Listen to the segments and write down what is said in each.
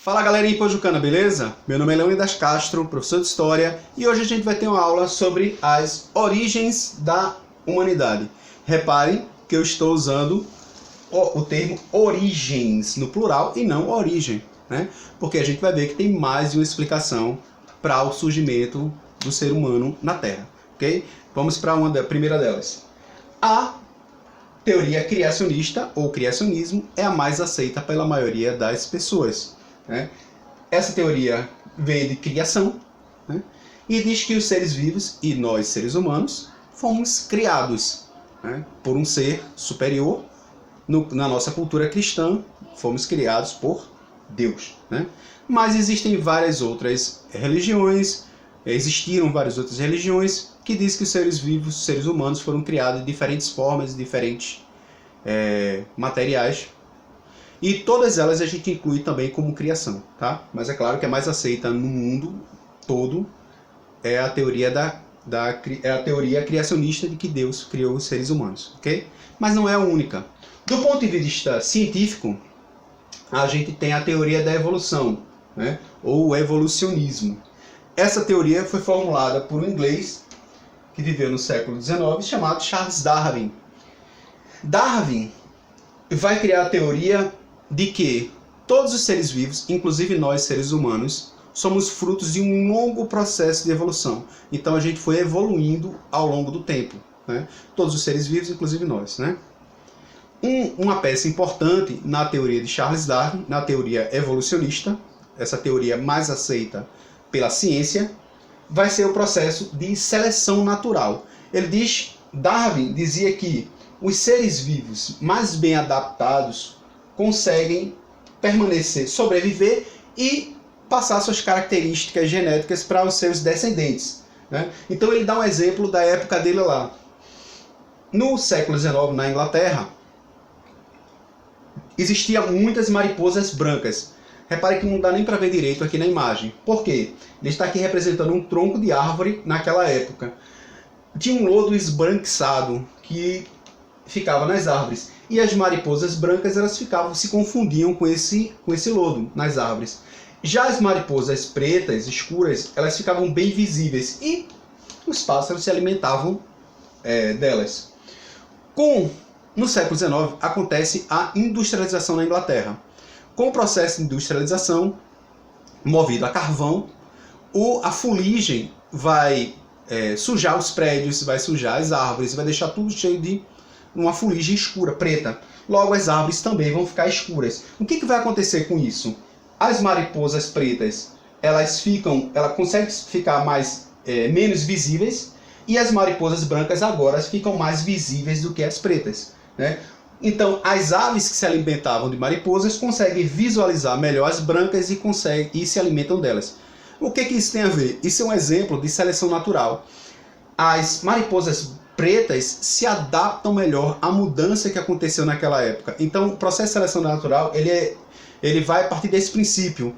Fala galerinha pojucana, beleza? Meu nome é Leônidas Castro, professor de História, e hoje a gente vai ter uma aula sobre as origens da humanidade. Reparem que eu estou usando o termo origens no plural e não origem, né? Porque a gente vai ver que tem mais de uma explicação para o surgimento do ser humano na Terra, ok? Vamos para a primeira delas. A teoria criacionista ou criacionismo é a mais aceita pela maioria das pessoas, né? Essa teoria vem de criação, né? E diz que os seres vivos e nós seres humanos fomos criados, né, por um ser superior. Na nossa cultura cristã, fomos criados por Deus, né? Mas existem várias outras religiões, existiram várias outras religiões que dizem que os seres vivos, os seres humanos foram criados de diferentes formas, diferentes materiais. E todas elas a gente inclui também como criação, tá? Mas é claro que a mais aceita no mundo todo é a teoria a teoria criacionista de que Deus criou os seres humanos, ok? Mas não é a única. Do ponto de vista científico, a gente tem a teoria da evolução, né? Ou o evolucionismo. Essa teoria foi formulada por um inglês que viveu no século XIX, chamado Charles Darwin. Darwin vai criar a teoria de que todos os seres vivos, inclusive nós seres humanos, somos frutos de um longo processo de evolução. Então a gente foi evoluindo ao longo do tempo, né? Todos os seres vivos, inclusive nós, né? Uma peça importante na teoria de Charles Darwin, na teoria evolucionista, essa teoria mais aceita pela ciência, vai ser o processo de seleção natural. Darwin dizia que os seres vivos mais bem adaptados conseguem permanecer, sobreviver e passar suas características genéticas para os seus descendentes, né? Então ele dá um exemplo da época dele lá. No século XIX, na Inglaterra, existiam muitas mariposas brancas. Repare que não dá nem para ver direito aqui na imagem. Por quê? Ele está aqui representando um tronco de árvore naquela época. Tinha um lodo esbranquiçado que ficava nas árvores. E as mariposas brancas elas se confundiam com esse lodo nas árvores. Já as mariposas pretas, escuras, elas ficavam bem visíveis e os pássaros se alimentavam delas. No século XIX acontece a industrialização na Inglaterra. Com o processo de industrialização, movido a carvão, a fuligem vai sujar os prédios, vai sujar as árvores, vai deixar tudo cheio de uma fuligem escura, preta. Logo as árvores também vão ficar escuras. O que vai acontecer com isso? As mariposas pretas, elas conseguem ficar menos visíveis, e as mariposas brancas agora ficam mais visíveis do que as pretas, né? Então, as aves que se alimentavam de mariposas conseguem visualizar melhor as brancas e se alimentam delas. O que isso tem a ver? Isso é um exemplo de seleção natural. As mariposas pretas se adaptam melhor à mudança que aconteceu naquela época. Então, o processo de seleção natural ele vai a partir desse princípio.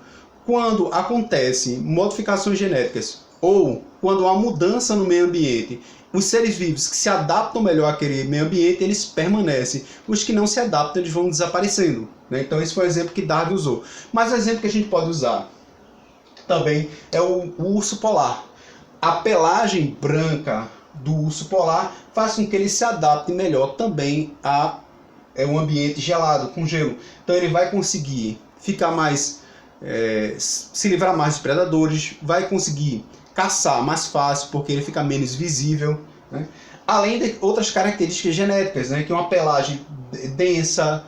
Quando acontecem modificações genéticas ou quando há mudança no meio ambiente, os seres vivos que se adaptam melhor àquele meio ambiente, eles permanecem. Os que não se adaptam, eles vão desaparecendo, né? Então esse foi o exemplo que Darwin usou. Mas o exemplo que a gente pode usar também é o urso polar. A pelagem branca do urso polar faz com que ele se adapte melhor também a um ambiente gelado, com gelo. Então ele vai conseguir ficar se livrar mais dos predadores, vai conseguir caçar mais fácil, porque ele fica menos visível, né? Além de outras características genéticas, né? Que é uma pelagem densa,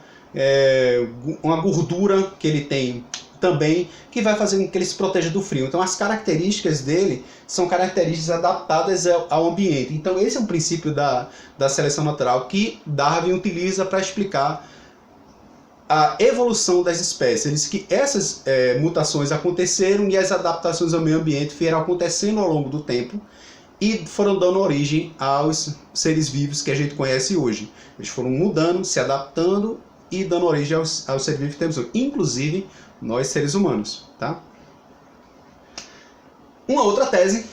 uma gordura que ele tem também, que vai fazer com que ele se proteja do frio. Então as características dele são características adaptadas ao ambiente. Então esse é um princípio da seleção natural que Darwin utiliza para explicar a evolução das espécies. Ele diz que essas mutações aconteceram e as adaptações ao meio ambiente foram acontecendo ao longo do tempo e foram dando origem aos seres vivos que a gente conhece hoje. Eles foram mudando, se adaptando e dando origem aos seres vivos que temos hoje, inclusive nós seres humanos, tá? Uma outra tese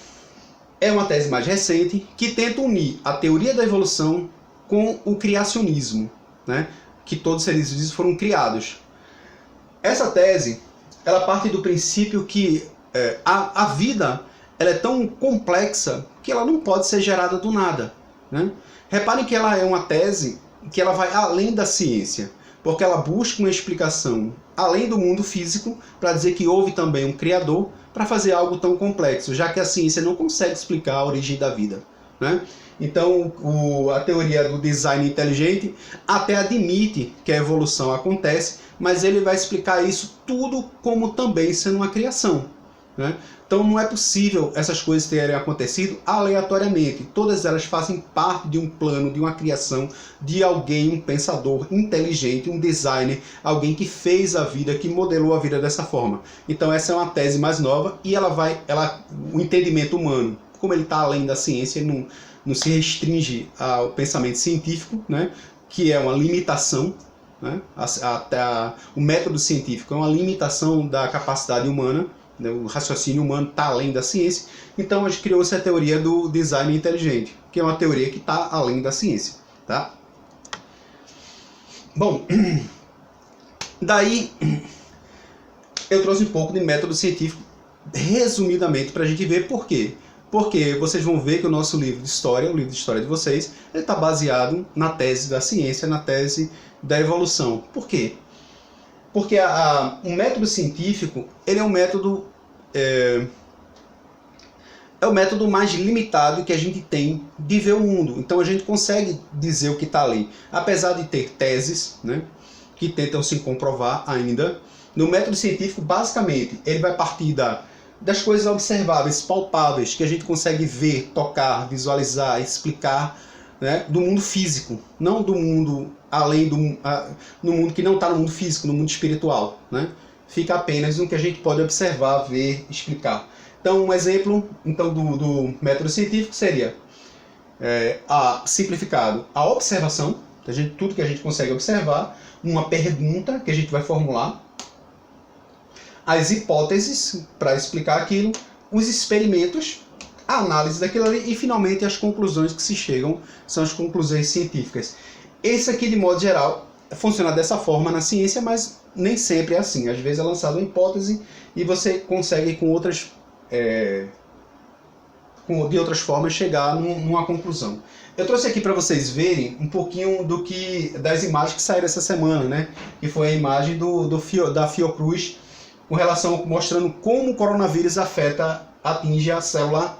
é uma tese mais recente que tenta unir a teoria da evolução com o criacionismo, né? Que todos os seres vivos foram criados. Essa tese ela parte do princípio que a vida ela é tão complexa que ela não pode ser gerada do nada, né? Reparem que ela é uma tese que ela vai além da ciência, porque ela busca uma explicação além do mundo físico para dizer que houve também um criador para fazer algo tão complexo, já que a ciência não consegue explicar a origem da vida, né? Então, a teoria do design inteligente até admite que a evolução acontece, mas ele vai explicar isso tudo como também sendo uma criação, né? Então não é possível essas coisas terem acontecido aleatoriamente. Todas elas fazem parte de um plano, de uma criação, de alguém, um pensador inteligente, um designer, alguém que fez a vida, que modelou a vida dessa forma. Então essa é uma tese mais nova e o entendimento humano, como ele está além da ciência, ele não se restringe ao pensamento científico, né, que é uma limitação, né, o método científico é uma limitação da capacidade humana. O raciocínio humano está além da ciência, então a gente criou-se a teoria do design inteligente, que é uma teoria que está além da ciência, tá? Bom, daí eu trouxe um pouco de método científico, resumidamente, para a gente ver por quê. Porque vocês vão ver que o nosso livro de história, o livro de história de vocês, ele está baseado na tese da ciência, na tese da evolução. Por quê? Porque o método científico, ele é um método o método mais limitado que a gente tem de ver o mundo. Então a gente consegue dizer o que está ali. Apesar de ter teses, né, que tentam se comprovar ainda, no método científico, basicamente, ele vai partir das coisas observáveis, palpáveis, que a gente consegue ver, tocar, visualizar, explicar, né, do mundo físico, não do mundo além no mundo que não está no mundo físico, no mundo espiritual, né? Fica apenas no que a gente pode observar, ver, explicar. Então, um exemplo do método científico seria, simplificado, a observação, tudo que a gente consegue observar, uma pergunta que a gente vai formular, as hipóteses para explicar aquilo, os experimentos, a análise daquilo ali e, finalmente, as conclusões que se chegam são as conclusões científicas. Esse aqui, de modo geral, funciona dessa forma na ciência, mas nem sempre é assim. Às vezes é lançada uma hipótese e você consegue de outras formas chegar numa conclusão. Eu trouxe aqui para vocês verem um pouquinho das imagens que saíram essa semana, né? Que foi a imagem da Fiocruz com relação mostrando como o coronavírus atinge a célula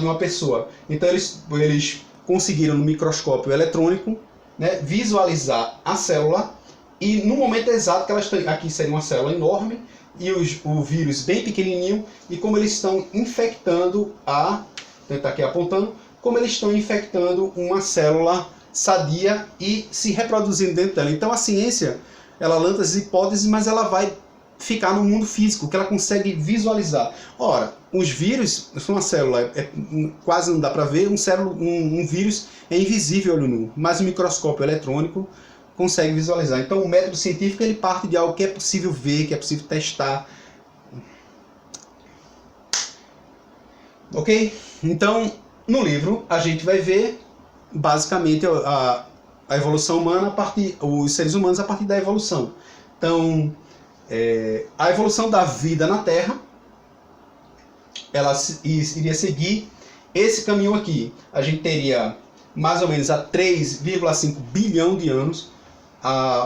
de uma pessoa. Então eles conseguiram no microscópio eletrônico, né, visualizar a célula e no momento exato que elas estão, aqui seria uma célula enorme e o vírus bem pequenininho, e como eles estão infectando tentar aqui apontando, como eles estão infectando uma célula sadia e se reproduzindo dentro dela. Então a ciência, ela lança as hipóteses, mas ela vai ficar no mundo físico, que ela consegue visualizar. Ora, os vírus, uma célula quase não dá para ver, um vírus é invisível olho nu, mas o microscópio eletrônico consegue visualizar. Então o método científico ele parte de algo que é possível ver, que é possível testar. Ok? Então, no livro a gente vai ver basicamente a evolução humana, os seres humanos a partir da evolução. Então, a evolução da vida na Terra, ela iria seguir esse caminho aqui. A gente teria mais ou menos há 3,5 bilhão de anos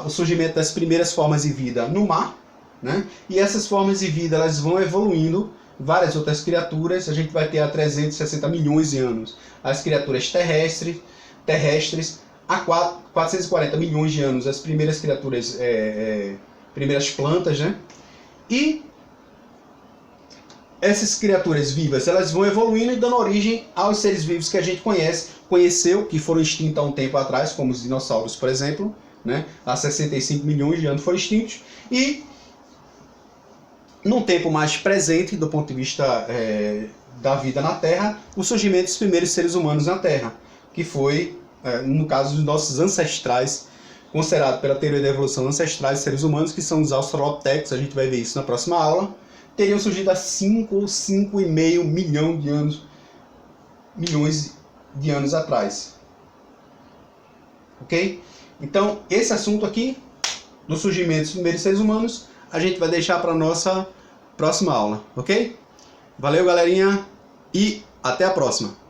o surgimento das primeiras formas de vida no mar, né? E essas formas de vida elas vão evoluindo, várias outras criaturas. A gente vai ter há 360 milhões de anos as criaturas terrestres, há 440 milhões de anos as primeiras criaturas, primeiras plantas, né? E essas criaturas vivas, elas vão evoluindo e dando origem aos seres vivos que a gente conheceu, que foram extintos há um tempo atrás, como os dinossauros, por exemplo, né? Há 65 milhões de anos foram extintos. E num tempo mais presente, do ponto de vista da vida na Terra, o surgimento dos primeiros seres humanos na Terra, que foi, no caso dos nossos ancestrais, considerado pela teoria da evolução ancestrais de seres humanos, que são os Australopithecus, a gente vai ver isso na próxima aula, teriam surgido há 5 ou 5,5 milhões de anos atrás. Ok? Então, esse assunto aqui, do surgimento dos primeiros seres humanos, a gente vai deixar para nossa próxima aula, ok? Valeu, galerinha, e até a próxima!